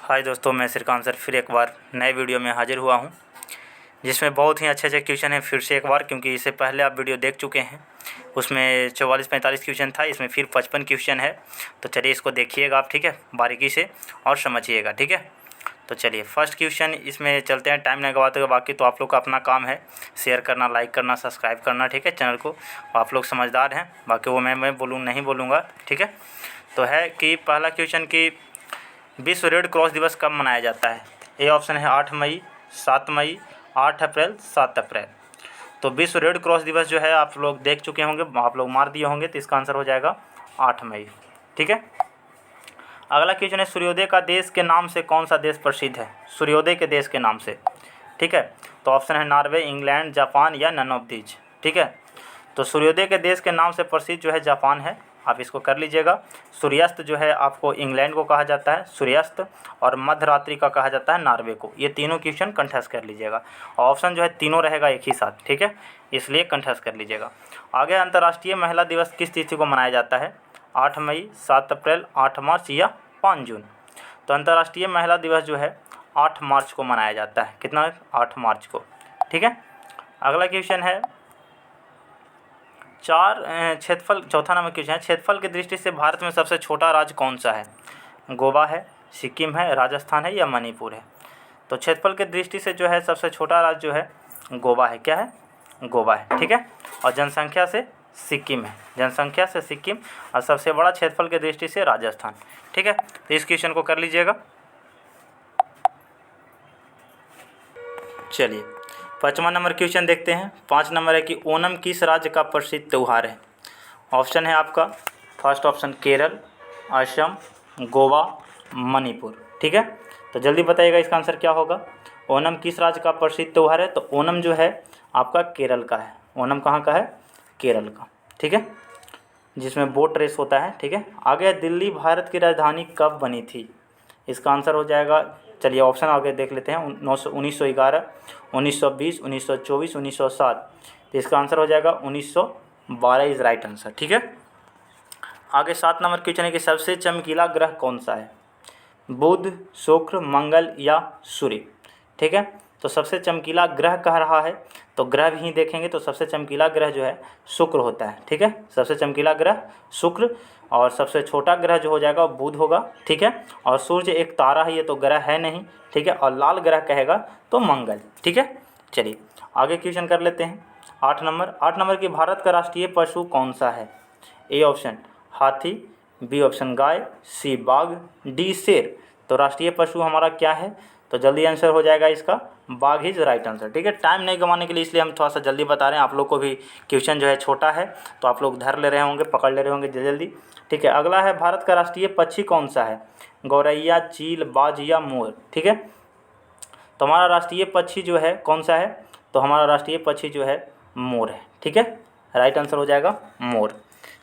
हाय दोस्तों, मैं श्रीकांत सर फिर एक बार नए वीडियो में हाजिर हुआ हूं, जिसमें बहुत ही अच्छे क्वेश्चन हैं फिर से एक बार, क्योंकि इससे पहले आप वीडियो देख चुके हैं। उसमें 44-45 क्वेश्चन था, इसमें फिर 55 क्वेश्चन है। तो चलिए इसको देखिएगा आप, ठीक है, बारीकी से और समझिएगा, ठीक है। तो चलिए फर्स्ट क्वेश्चन इसमें चलते हैं, टाइम नहीं गवाते हुए। बाकी तो आप लोग का अपना काम है शेयर करना, लाइक करना, सब्सक्राइब करना, ठीक है, चैनल को। आप लोग समझदार हैं, बाकी वो मैं नहीं बोलूँगा, ठीक है। तो है कि पहला क्वेश्चन कि विश्व रेड क्रॉस दिवस कब मनाया जाता है। ए ऑप्शन है 8 मई, 7 मई, 8 अप्रैल, 7 अप्रैल। तो विश्व रेड क्रॉस दिवस जो है आप लोग देख चुके होंगे, आप लोग मार दिए होंगे, तो इसका आंसर हो जाएगा 8 मई, ठीक है। अगला क्वेश्चन है, सूर्योदय का देश के नाम से कौन सा देश प्रसिद्ध है। सूर्योदय के देश के नाम से, ठीक है। तो ऑप्शन है नॉर्वे, इंग्लैंड, जापान या नन ऑफ दीज, ठीक है। तो सूर्योदय के देश के नाम से प्रसिद्ध जो है जापान है, आप इसको कर लीजिएगा। सूर्यास्त जो है आपको इंग्लैंड को कहा जाता है सूर्यास्त, और मध्य रात्रि का कहा जाता है नॉर्वे को। ये तीनों क्वेश्चन कंठस्थ कर लीजिएगा। ऑप्शन जो है तीनों रहेगा एक ही साथ, ठीक है, इसलिए कंठस्थ कर लीजिएगा। आगे, अंतर्राष्ट्रीय महिला दिवस किस तिथि को मनाया जाता है। 8 मई, 7 अप्रैल, 8 मार्च या 5 जून। तो अंतर्राष्ट्रीय महिला दिवस जो है 8 मार्च को मनाया जाता है। कितना, 8 मार्च को, ठीक है। अगला क्वेश्चन है क्षेत्रफल, चौथा नंबर क्वेश्चन है, क्षेत्रफल की दृष्टि से भारत में सबसे छोटा राज्य कौन सा है। गोवा है, सिक्किम है, राजस्थान है या मणिपुर है। तो क्षेत्रफल की दृष्टि से जो है सबसे छोटा राज्य जो है गोवा है। क्या है, गोवा है, ठीक है। और जनसंख्या से सिक्किम है, जनसंख्या से सिक्किम, और सबसे बड़ा क्षेत्रफल की दृष्टि से राजस्थान, ठीक है। तो इस क्वेश्चन को कर लीजिएगा। चलिए 5वां नंबर क्वेश्चन देखते हैं। 5 नंबर है कि ओणम किस राज्य का प्रसिद्ध त्यौहार है। ऑप्शन है आपका, फर्स्ट ऑप्शन केरल, असम, गोवा, मणिपुर, ठीक है। तो जल्दी बताइएगा इसका आंसर क्या होगा। ओणम किस राज्य का प्रसिद्ध त्यौहार है। तो ओणम जो है आपका केरल का है। ओणम कहाँ का है, केरल का, ठीक है, जिसमें बोट रेस होता है, ठीक है। आगे, दिल्ली भारत की राजधानी कब बनी थी। इसका आंसर हो जाएगा, चलिए ऑप्शन आगे देख लेते हैं। 1911, 1920, 1924, 1907। तो इसका आंसर हो जाएगा 1912 इज़ राइट आंसर, ठीक है। आगे 7 नंबर क्वेश्चन है कि सबसे चमकीला ग्रह कौन सा है। बुध, शुक्र, मंगल या सूर्य, ठीक है। तो सबसे चमकीला ग्रह कह रहा है, तो ग्रह भी देखेंगे तो सबसे चमकीला ग्रह जो है शुक्र होता है, ठीक है। सबसे चमकीला ग्रह शुक्र, और सबसे छोटा ग्रह जो हो जाएगा वो बुध होगा, ठीक है। और सूर्य एक तारा है, ये तो ग्रह है नहीं, ठीक है। और लाल ग्रह कहेगा तो मंगल, ठीक है। चलिए आगे क्वेश्चन कर लेते हैं। 8 नंबर की भारत का राष्ट्रीय पशु कौन सा है। ए ऑप्शन हाथी, बी ऑप्शन गाय, सी बाघ, डी शेर। तो राष्ट्रीय पशु हमारा क्या है, तो जल्दी आंसर हो जाएगा इसका बाघ इज राइट आंसर, ठीक है। टाइम नहीं गंवाने के लिए इसलिए हम थोड़ा सा जल्दी बता रहे हैं। आप लोग को भी क्वेश्चन जो है छोटा है, तो आप लोग धर ले रहे होंगे, पकड़ ले रहे होंगे जल्दी, ठीक है। अगला है, भारत का राष्ट्रीय पक्षी कौन सा है। गौरैया, चील, बाज या मोर, ठीक है। तो हमारा राष्ट्रीय पक्षी जो है कौन सा है, तो हमारा राष्ट्रीय पक्षी जो है मोर है, ठीक है। राइट आंसर हो जाएगा मोर।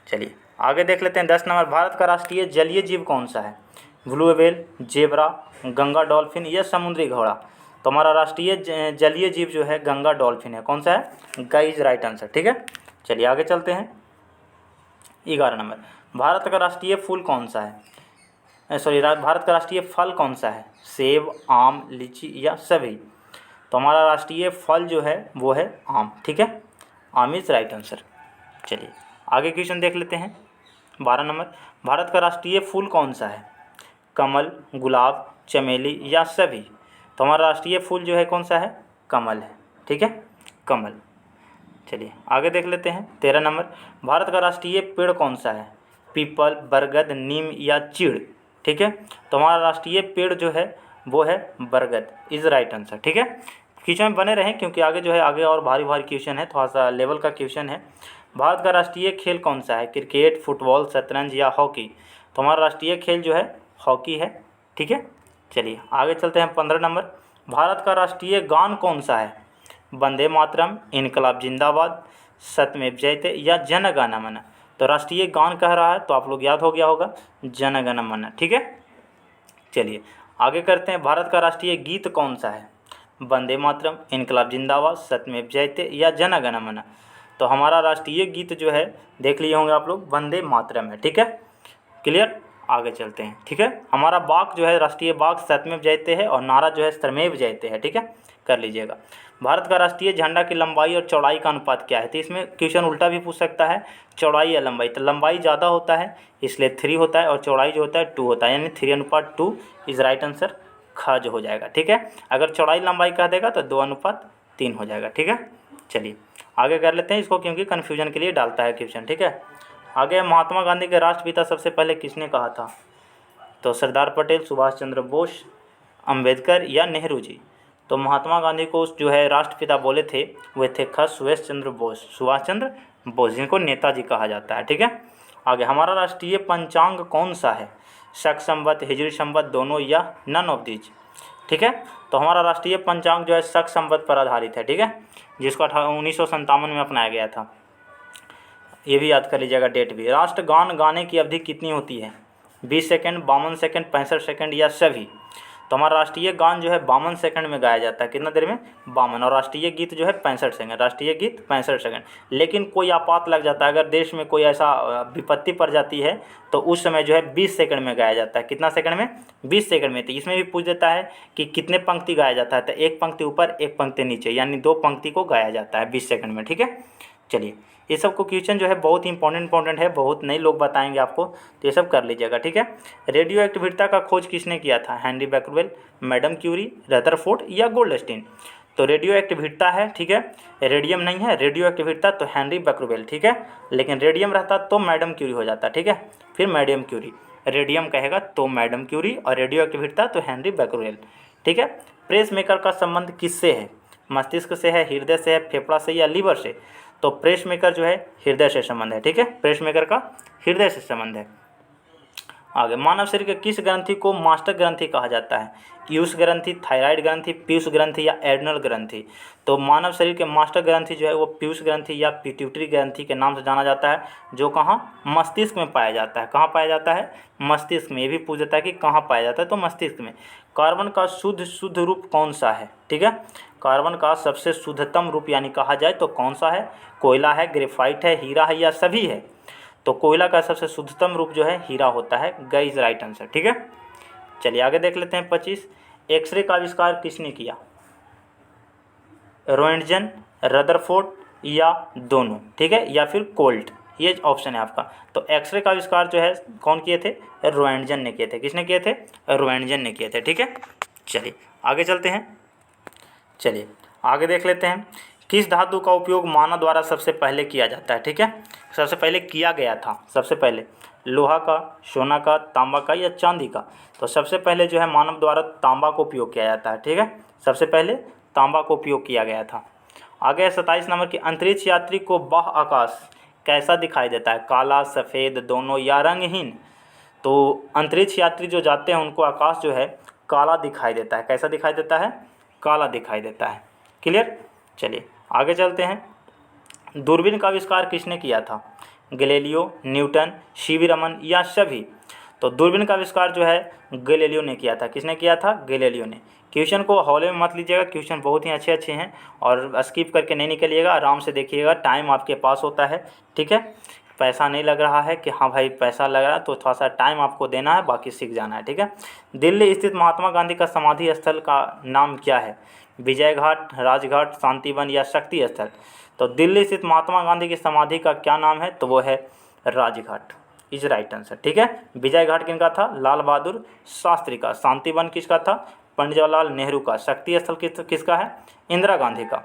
चलिए आगे देख लेते हैं। 10 नंबर, भारत का राष्ट्रीय जलीय जीव कौन सा है। Blue whale, zebra, Ganga dolphin या समुद्री घोड़ा। तो हमारा राष्ट्रीय जलीय जीव जो है गंगा डॉल्फिन है। कौन सा है, गाय इज राइट आंसर, ठीक है। चलिए आगे चलते हैं। 11 नंबर, भारत का राष्ट्रीय फूल कौन सा है। भारत का राष्ट्रीय फल कौन सा है। सेब, आम, लीची या सभी। तो हमारा राष्ट्रीय फल जो है वो है आम, ठीक है। आम इज राइट आंसर। चलिए आगे क्वेश्चन देख लेते हैं। 12 नंबर, भारत का राष्ट्रीय फूल कौन सा है। कमल, गुलाब, चमेली या सभी। तो हमारा राष्ट्रीय फूल जो है कौन सा है, कमल है, ठीक है, कमल। चलिए आगे देख लेते हैं। 13 नंबर, भारत का राष्ट्रीय पेड़ कौन सा है। पीपल, बरगद, नीम या चीड़, ठीक है। तो हमारा राष्ट्रीय पेड़ जो है वो है बरगद इज़ राइट आंसर, ठीक है। क्वेश्चन में बने रहें, क्योंकि आगे जो है आगे और भारी क्वेश्चन है, थोड़ा सा लेवल का क्वेश्चन है। भारत का राष्ट्रीय खेल कौन सा है। क्रिकेट, फुटबॉल, शतरंज या हॉकी। तो हमारा राष्ट्रीय खेल जो है हॉकी है, ठीक है। चलिए आगे चलते हैं। 15 नंबर, भारत का राष्ट्रीय गान कौन सा है। वंदे मातरम, इनकलाब जिंदाबाद, सत्यमेव जयते या जन गण मन। तो राष्ट्रीय गान कह रहा है, तो आप लोग याद हो गया होगा जन गण मन, ठीक है। चलिए आगे करते हैं। भारत का राष्ट्रीय गीत कौन सा है। वंदे मातरम, इनकलाब जिंदाबाद, सत्यमेव जयते या जन गण मन। तो हमारा राष्ट्रीय गीत जो है देख लिए होंगे आप लोग, वंदे मातरम है, ठीक है, क्लियर। आगे चलते हैं, ठीक है। हमारा वाक्य जो है राष्ट्रीय वाक्य सत्यमेव जयते है और नारा जो है सत्यमेव जयते है, ठीक है, कर लीजिएगा। भारत का राष्ट्रीय झंडा की लंबाई और चौड़ाई का अनुपात क्या है? तो इसमें क्वेश्चन उल्टा भी पूछ सकता है, चौड़ाई या लंबाई। तो लंबाई ज़्यादा होता है इसलिए 3 होता है और चौड़ाई जो होता है 2 होता है, यानी 3:2 इज राइट आंसर ख जो हो जाएगा, ठीक है। अगर चौड़ाई लंबाई कह देगा तो 2:3 हो जाएगा, ठीक है। चलिए आगे कर लेते हैं इसको, क्योंकि कन्फ्यूजन के लिए डालता है क्वेश्चन, ठीक है। आगे, महात्मा गांधी के राष्ट्रपिता सबसे पहले किसने कहा था? तो सरदार पटेल, सुभाष चंद्र बोस, अंबेडकर या नेहरू जी। तो महात्मा गांधी को जो है राष्ट्रपिता बोले थे वे थे ख सुभाष चंद्र बोस, सुभाष चंद्र बोस, जिनको नेताजी कहा जाता है, ठीक है। आगे, हमारा राष्ट्रीय पंचांग कौन सा है? शक संवत, हिजरी संवत, दोनों या नन ऑफ दीज, ठीक है। तो हमारा राष्ट्रीय पंचांग जो है शक संवत पर आधारित है, ठीक है, जिसको 1957 में अपनाया गया था। ये भी याद कर लीजिएगा डेट भी। राष्ट्रगान गाने की अवधि कितनी होती है? 20 सेकंड, 52 सेकंड, 65 सेकंड या सभी? तो हमारा राष्ट्रीय गान जो है 52 सेकंड में गाया जाता है, कितना देर में? 52। और राष्ट्रीय गीत जो है 65 सेकंड, राष्ट्रीय गीत 65 सेकंड। लेकिन कोई आपात लग जाता है, अगर देश में कोई ऐसा विपत्ति पड़ जाती है तो उस समय जो है 20 सेकंड में गाया जाता है। कितना सेकंड में? 20 सेकंड में। तो इसमें भी पूछ देता है कि कितने पंक्ति गाया जाता है, तो एक पंक्ति ऊपर एक पंक्ति नीचे, यानी 2 पंक्ति को गाया जाता है 20 सेकंड में, ठीक है। चलिए, ये सब को क्वेश्चन जो है बहुत ही इंपॉर्टेंट है, बहुत नए लोग बताएंगे आपको, तो ये सब कर लीजिएगा, ठीक है। रेडियो एक्टिविटी का खोज किसने किया था? हेनरी बैकरवेल, मैडम क्यूरी, रदरफोर्ड या गोल्डस्टीन? तो रेडियो एक्टिविटी है, ठीक है, रेडियम नहीं है, रेडियो एक्टिविटी तो हेनरी बैकरवेल, ठीक है। लेकिन रेडियम रहता तो मैडम क्यूरी हो जाता, ठीक है, फिर मैडम क्यूरी। रेडियम कहेगा तो मैडम क्यूरी और रेडियो एक्टिविटी तो हेनरी बैकरवेल, ठीक है। प्रेस मेकर का संबंध किससे है? मस्तिष्क से है, हृदय से है, फेफड़ा से या लीवर से? तो प्रेस मेकर जो है हृदय से संबंध है, ठीक है, प्रेस मेकर का हृदय से संबंध है। आगे, मानव शरीर के किस ग्रंथि को मास्टर ग्रंथि कहा जाता है? यूस ग्रंथि, थायराइड ग्रंथि, पीयूष ग्रंथि या एड्रिनल ग्रंथि? तो मानव शरीर के मास्टर ग्रंथि जो है वो पीयूष ग्रंथि या पिट्यूटरी ग्रंथि के नाम से जाना जाता है, जो कहाँ? मस्तिष्क में पाया जाता है। कहाँ पाया जाता है? मस्तिष्क में। ये भी पूछ देता है कि कहाँ पाया जाता है, तो मस्तिष्क में। कार्बन का शुद्ध रूप कौन सा है? ठीक है, कार्बन का सबसे शुद्धतम रूप यानी कहा जाए तो कौन सा है? कोयला है, ग्रेफाइट है, हीरा है या सभी है? तो कोयला का सबसे शुद्धतम रूप जो है हीरा होता है। ग इज राइट आंसर, ठीक है। चलिए आगे देख लेते हैं 25। एक्सरे का आविष्कार किसने किया? रोएंटजन, रदरफोर्ड या दोनों, ठीक है, या फिर कोल्ट, ये ऑप्शन है आपका। तो एक्सरे का आविष्कार जो है कौन किए थे? रोएंटजन ने किए थे। किसने किए थे? रोएंटजन ने किए थे, ठीक है। चलिए आगे चलते हैं। चलिए आगे देख लेते हैं। किस धातु का उपयोग मानव द्वारा सबसे पहले किया जाता है? ठीक है, सबसे पहले किया गया था, सबसे पहले लोहा का, सोना का, तांबा का या चांदी का? तो सबसे पहले जो है मानव द्वारा तांबा को उपयोग किया जाता है, ठीक है, सबसे पहले तांबा को उपयोग किया गया था। आगे 27 नंबर की, अंतरिक्ष यात्री को बाह्य आकाश कैसा दिखाई देता है? काला, सफ़ेद, दोनों या रंगहीन? तो अंतरिक्ष यात्री जो जाते हैं उनको आकाश जो है काला दिखाई देता है। कैसा दिखाई देता है? काला दिखाई देता है। क्लियर। चलिए आगे चलते हैं। दूरबीन का आविष्कार किसने किया था? गैलीलियो, न्यूटन, सीवी रमन या सभी? तो दूरबीन का आविष्कार जो है गैलीलियो ने किया था। किसने किया था? गैलीलियो ने। क्वेश्चन को हौले में मत लीजिएगा, क्वेश्चन बहुत ही अच्छे अच्छे हैं और स्किप करके नहीं निकलिएगा, आराम से देखिएगा, टाइम आपके पास होता है, ठीक है। पैसा नहीं लग रहा है कि हाँ भाई पैसा लग रहा है, तो थोड़ा सा टाइम आपको देना है, बाकी सीख जाना है, ठीक है। दिल्ली स्थित महात्मा गांधी का समाधि स्थल का नाम क्या है? विजय घाट, राजघाट, शांतिवन या शक्ति स्थल? तो दिल्ली स्थित महात्मा गांधी की समाधि का क्या नाम है? तो वो है राजघाट, इज राइट आंसर, ठीक है। विजय घाट किनका था? लाल बहादुर शास्त्री का। शांतिवन किसका था? पंडित जवाहरलाल नेहरू का। शक्ति स्थल किसका है? इंदिरा गांधी का।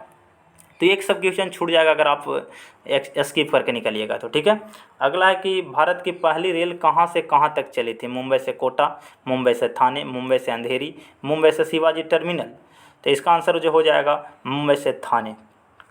तो एक सब क्वेश्चन छूट जाएगा अगर आप स्किप करके निकलिएगा तो, ठीक है। अगला है कि भारत की पहली रेल कहाँ से कहाँ तक चली थी? मुंबई से कोटा, मुंबई से थाने, मुंबई से अंधेरी, मुंबई से शिवाजी टर्मिनल? तो इसका आंसर जो हो जाएगा मुंबई से थाने,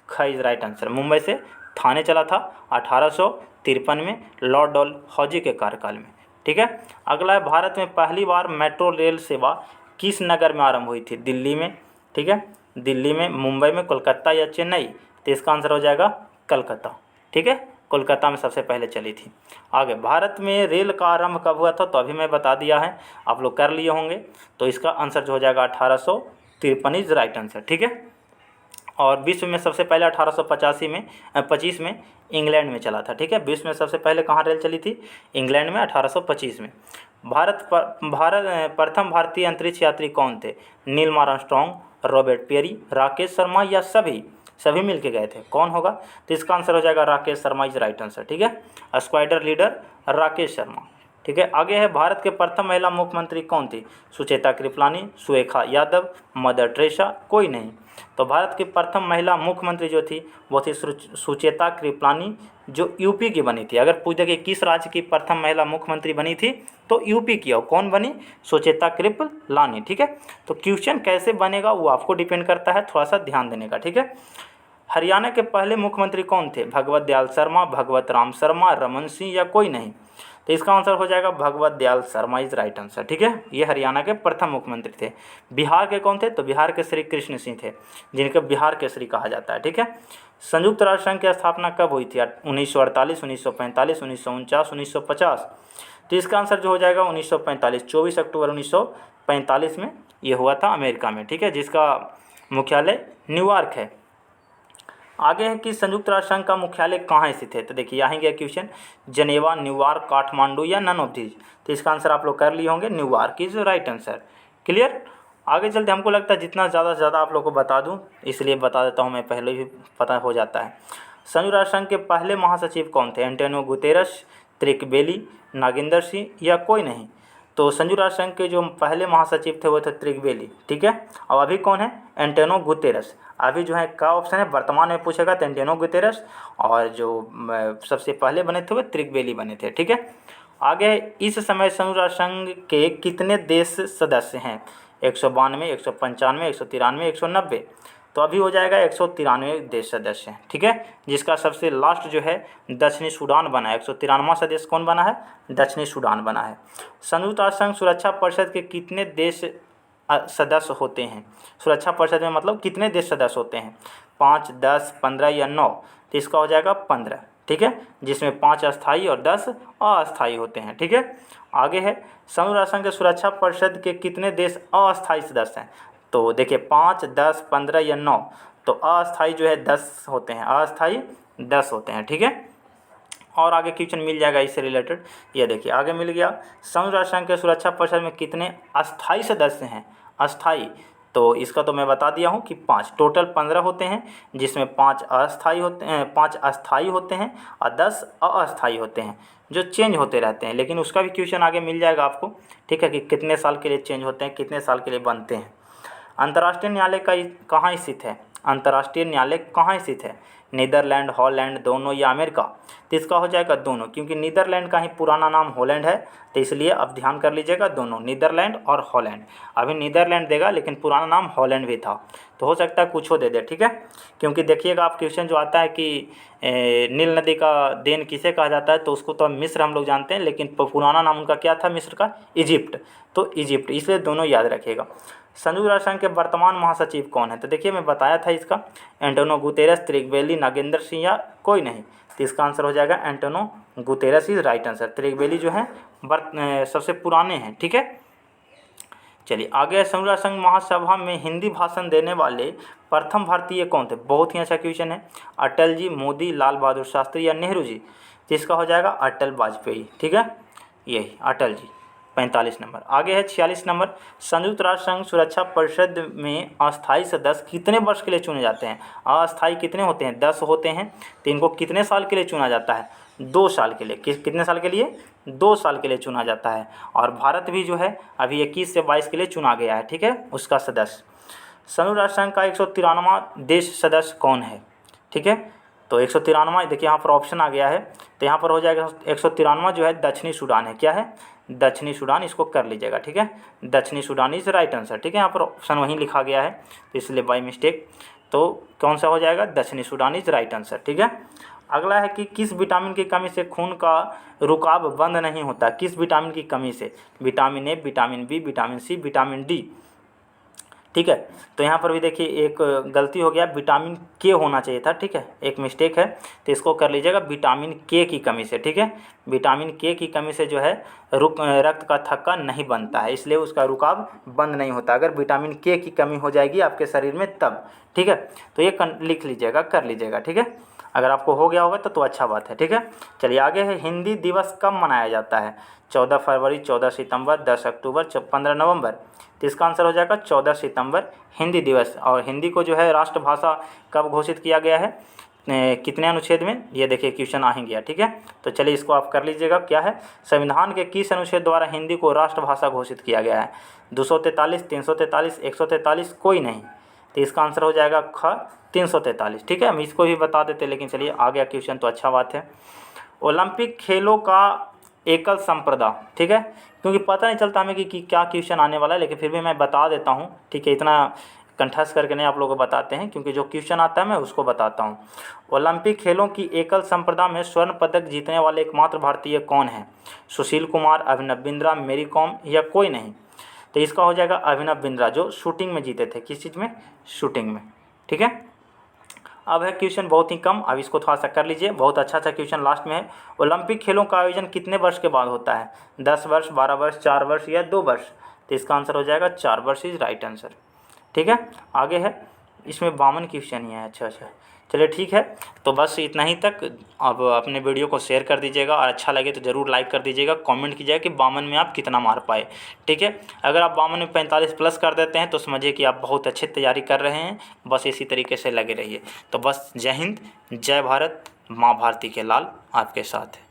ख इज राइट आंसर। मुंबई से थाने चला था 1853 में लॉर्ड डलहौजी के कार्यकाल में, ठीक है। अगला है भारत में पहली बार मेट्रो रेल सेवा किस नगर में आरंभ हुई थी? दिल्ली में, ठीक है, दिल्ली में, मुंबई में, कोलकाता या चेन्नई? तो इसका आंसर हो जाएगा कलकत्ता, ठीक है, कोलकाता में सबसे पहले चली थी। आगे, भारत में रेल का आरंभ कब हुआ था? तो अभी मैं बता दिया है, आप लोग कर लिए होंगे। तो इसका आंसर जो हो जाएगा 1853 इज राइट आंसर, ठीक है। और विश्व में सबसे पहले 1825 में इंग्लैंड में चला था, ठीक है। विश्व में सबसे पहले कहाँ रेल चली थी? इंग्लैंड में 1825 में। प्रथम भारतीय अंतरिक्ष यात्री कौन थे? Neil Armstrong, Robert Peary, Rakesh Sharma या सभी मिल के गए थे? कौन होगा? तो इसका आंसर हो जाएगा Rakesh Sharma is right answer. ठीक है, स्क्वाड्रन लीडर राकेश शर्मा। ठीक है, आगे है भारत के प्रथम महिला मुख्यमंत्री कौन थी? सुचेता कृपलानी, सुरेखा यादव, मदर टेरेसा, कोई नहीं। तो भारत की प्रथम महिला मुख्यमंत्री जो थी वो थी सुचेता कृपलानी, जो यूपी की बनी थी। अगर पूछ दे कि किस राज्य की प्रथम महिला मुख्यमंत्री बनी थी तो यूपी की। और कौन बनी? सुचेता कृपलानी। ठीक है, तो क्वेश्चन कैसे बनेगा वो आपको डिपेंड करता है, थोड़ा सा ध्यान देने का। ठीक है, हरियाणा के पहले मुख्यमंत्री कौन थे? भगवत दयाल शर्मा, भगवत राम शर्मा, रमन सिंह या कोई नहीं? तो इसका आंसर हो जाएगा Bhagwat Dayal Sharma is right answer. ठीक है, ये हरियाणा के प्रथम मुख्यमंत्री थे। बिहार के कौन थे? तो बिहार के श्री कृष्ण सिंह थे, जिनके बिहार केसरी कहा जाता है। ठीक है, संयुक्त राष्ट्र संघ की स्थापना कब हुई थी? 1948, 1945, 1949, 1950? तो इसका आंसर जो हो जाएगा 1945, 24 अक्टूबर 1945 में ये हुआ था अमेरिका में। ठीक है, जिसका मुख्यालय न्यूयॉर्क है। आगे है कि संयुक्त राष्ट्र संघ का मुख्यालय कहाँ स्थित है? तो देखिए यहाँ गया क्वेश्चन, जनेवा, न्यूयॉर्क, काठमांडू या नन ऑफ दीज? तो इसका आंसर आप लोग कर लिए होंगे, New York is right answer. Clear? आगे चलते, हमको लगता है जितना ज़्यादा से ज़्यादा आप लोग को बता दूं इसलिए बता देता हूं, मैं पहले भी पता हो जाता है। संयुक्त राष्ट्र संघ के पहले महासचिव कौन थे? एंटोनियो गुतेरस, त्रिक बेली, नागेंद्र सिंह या कोई नहीं? तो संयुक्त राष्ट्र संघ के जो पहले महासचिव थे वो थे त्रिक बेली। ठीक है, और अभी कौन है? Antonio Guterres. अभी जो है क्या ऑप्शन है, वर्तमान में पूछेगा तो एंटोनियो गुतेरस, और जो सबसे पहले बने थे वो त्रिक बेली बने थे। ठीक है, आगे इस समय संयुक्त राष्ट्र संघ के कितने देश सदस्य हैं? 192, 195, 193, 190? तो अभी हो जाएगा 193 देश सदस्य हैं। ठीक है, जिसका सबसे लास्ट जो है दक्षिणी सूडान बना है। 193वां सदस्य कौन बना है? दक्षिणी सूडान बना है। संयुक्त राष्ट्र संघ सुरक्षा परिषद के कितने देश सदस्य होते हैं? सुरक्षा परिषद में मतलब कितने देश सदस्य होते हैं? 5, 10, 15 या 9? तो इसका हो जाएगा 15। ठीक है, जिसमें 5 अस्थायी और 10 अस्थायी होते हैं। ठीक है, आगे है संयुक्त राष्ट्र संघ के सुरक्षा परिषद के कितने देश अस्थायी सदस्य हैं? तो देखिए 5, 10, 15 या 9? तो अस्थायी जो है 10 होते हैं, अस्थायी 10 होते हैं। ठीक है, और आगे क्वेश्चन मिल जाएगा इससे रिलेटेड। ये देखिए आगे मिल गया, संयुक्त राष्ट्र संघ के सुरक्षा परिषद में कितने अस्थायी सदस्य हैं? अस्थायी, तो इसका तो मैं बता दिया हूँ कि 5, टोटल 15 होते हैं, जिसमें 5 अस्थायी होते हैं, 5 अस्थायी होते हैं और 10 अस्थायी होते हैं, जो चेंज होते रहते हैं। लेकिन उसका भी क्वेश्चन आगे मिल जाएगा आपको। ठीक है, कि कितने साल के लिए चेंज होते हैं, कितने साल के लिए बनते हैं। अंतर्राष्ट्रीय न्यायालय का कहाँ स्थित है? अंतर्राष्ट्रीय न्यायालय कहाँ स्थित है? नीदरलैंड, हॉलैंड, दोनों या अमेरिका? तो इसका हो जाएगा दोनों, क्योंकि नीदरलैंड का ही पुराना नाम हॉलैंड है, तो इसलिए अब ध्यान कर लीजिएगा दोनों, नीदरलैंड और हॉलैंड। अभी नीदरलैंड देगा लेकिन पुराना नाम हॉलैंड भी था, तो हो सकता है कुछ हो दे दे। ठीक है, क्योंकि देखिएगा आप क्वेश्चन जो आता है कि नील नदी का देन किसे कहा जाता है, तो उसको तो मिस्र हम लोग जानते हैं, लेकिन पुराना नाम उनका क्या था मिस्र का? इजिप्ट। तो इजिप्ट, इसलिए दोनों याद रखिएगा। संयुक्त राष्ट्र संघ के वर्तमान महासचिव कौन है? तो देखिए मैं बताया था इसका, एंटोनियो गुतेरस, त्रिक बेली, नागेंद्र सिंह या कोई नहीं? तो इसका आंसर हो जाएगा Antonio Guterres is right answer. त्रिक बेली जो है सबसे पुराने हैं। ठीक है, चलिए आगे, संयुक्त राष्ट्र संघ महासभा में हिंदी भाषण देने वाले प्रथम भारतीय कौन थे? बहुत ही अच्छा क्वेश्चन है। अटल जी, मोदी, लाल बहादुर शास्त्री या नेहरू जी? तो इसका हो जाएगा अटल वाजपेयी। ठीक है, यही अटल जी। 45 नंबर। आगे है 46 नंबर, संयुक्त राष्ट्र संघ सुरक्षा परिषद में अस्थायी सदस्य कितने वर्ष के लिए चुने जाते हैं? अस्थायी कितने होते हैं? 10 होते हैं। तो इनको कितने साल के लिए चुना जाता है? 2 साल के लिए। कितने साल के लिए? 2 साल के लिए चुना जाता है। और भारत भी जो है अभी 21 से 22 के लिए चुना गया है। ठीक है, उसका सदस्य। संयुक्त राष्ट्र संघ का 193वां देश सदस्य कौन है? ठीक है, तो 193वां देखिए यहाँ पर ऑप्शन आ गया है, तो यहाँ पर हो जाएगा 193वां जो है दक्षिणी सूडान है। क्या है? दक्षिणी सूडान, इसको कर लीजिएगा। ठीक है, दक्षिणी सूडान इज राइट आंसर। ठीक है, यहाँ पर ऑप्शन वहीं लिखा गया है तो इसलिए बाय मिस्टेक, तो कौन सा हो जाएगा? दक्षिणी सूडान इज राइट आंसर। ठीक है, अगला है कि किस विटामिन की कमी से खून का रुकाव बंद नहीं होता? किस विटामिन की कमी से? Vitamin A, vitamin B, vitamin C, vitamin D? ठीक है, तो यहाँ पर भी देखिए एक गलती हो गया, विटामिन के होना चाहिए था। ठीक है, एक मिस्टेक है, तो इसको कर लीजिएगा विटामिन के की कमी से। ठीक है, विटामिन के की कमी से जो है रक्त का थक्का नहीं बनता है, इसलिए उसका रुकाव बंद नहीं होता। अगर विटामिन के की कमी हो जाएगी आपके शरीर में तब। ठीक है, तो ये लिख लीजिएगा, कर लीजिएगा। ठीक है, अगर आपको हो गया होगा तो अच्छा बात है, ठीक है। चलिए आगे है, हिंदी दिवस कब मनाया जाता है? 14 फरवरी, 14 सितंबर, 10 अक्टूबर, 15 नवंबर। तो इसका आंसर हो जाएगा 14 सितंबर हिंदी दिवस। और हिंदी को जो है राष्ट्रभाषा कब घोषित किया गया है, कितने अनुच्छेद में, ये देखिए क्वेश्चन आ ही गया, ठीक है। तो चलिए इसको आप कर लीजिएगा, क्या है, संविधान के किस अनुच्छेद द्वारा हिंदी को राष्ट्रभाषा घोषित किया गया है? 243, 343, 143, कोई नहीं। तो इसका आंसर हो जाएगा ख 343, ठीक है। हम इसको भी बता देते, लेकिन चलिए आ गया क्वेश्चन तो अच्छा बात है। ओलंपिक खेलों का एकल संप्रदा, ठीक है, क्योंकि पता नहीं चलता हमें कि क्या क्वेश्चन आने वाला है, लेकिन फिर भी मैं बता देता हूँ, ठीक है। इतना कंठस्थ करके नहीं आप लोगों को बताते हैं, क्योंकि जो क्वेश्चन आता है मैं उसको बताता हूँ। ओलंपिक खेलों की एकल संप्रदा में स्वर्ण पदक जीतने वाले एकमात्र भारतीय कौन है? सुशील कुमार, अभिनव बिंद्रा, मेरी कॉम या कोई नहीं। तो इसका हो जाएगा अभिनव बिंद्रा, जो शूटिंग में जीते थे। किस चीज़ में? शूटिंग में, ठीक है। अब है क्वेश्चन बहुत ही कम, अब इसको थोड़ा सा कर लीजिए, बहुत अच्छा क्वेश्चन लास्ट में है। ओलंपिक खेलों का आयोजन कितने वर्ष के बाद होता है? 10 वर्ष, 12 वर्ष, 4 वर्ष या 2 वर्ष। तो इसका आंसर हो जाएगा 4 वर्ष इज राइट आंसर, ठीक है। आगे है, इसमें 52 क्वेश्चन ही है। अच्छा, चलिए ठीक है, तो बस इतना ही तक। अब अपने वीडियो को शेयर कर दीजिएगा, और अच्छा लगे तो ज़रूर लाइक कर दीजिएगा, कमेंट कीजिएगा कि 52 में आप कितना मार पाए, ठीक है। अगर आप 52 में 45 प्लस कर देते हैं तो समझिए कि आप बहुत अच्छी तैयारी कर रहे हैं। बस इसी तरीके से लगे रहिए। तो बस जय हिंद, जय भारत, माँ भारती के लाल आपके साथ है।